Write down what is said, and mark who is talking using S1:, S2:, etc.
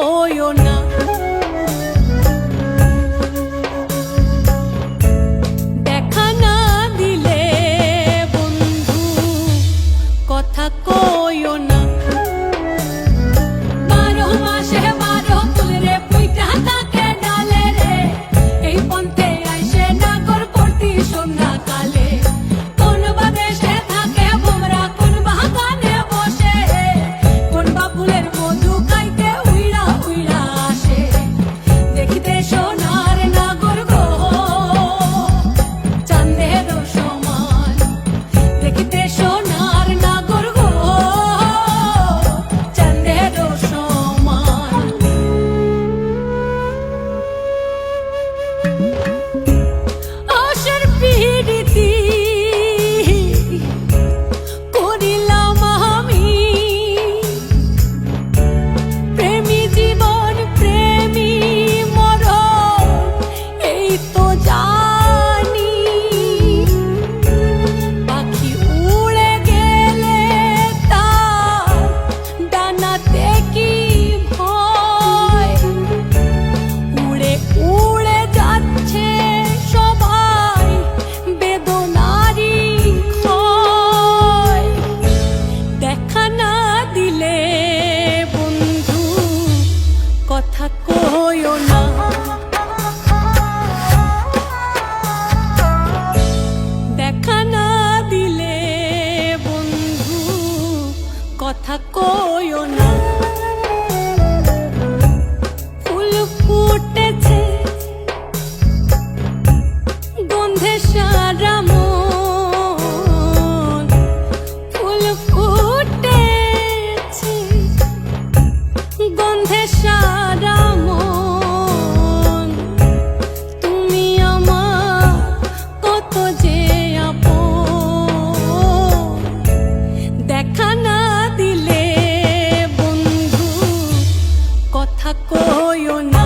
S1: কইও না। দেখা না দিলে বন্ধু কথা কইও না। 12 মাসে 12 ফুল রে পুইটা থাকে ডালে রে, এই পন্থে আইসে নাগর করতি সন্ধ্যা কালে। কোন বাদেশে থাকে ভোমরা, কোন বাগানে বসে, কোন বা ফুলের মধু খাইতে উইড়া উইড়া আসে। দেখিতে সোনার নাগর গো চাঁদের সমান, দেখিতে সোনার নাগর গো চাঁদের সমান। আশার পিরিতি করিলাম আমি, প্রেমী জীবন প্রেমী মরণ এই তো জানি। পাখি উড়ে গেলে তার ডানাতে কি ভয়, উড়ে উড়ে যাচ্ছে সবাই বেদনারি ক্ষয়। দেখা না দিলে বন্ধু কথা কইও না। দেখা না দিলে বন্ধু কথা কইও না। ফুল ফুটেছে গন্ধে সারা মন, ফুল ফুটেছে গন্ধে সারা মন। তুমি আমার কত যে আপন, দেখা না দিলে বন্ধু কথা কইও না।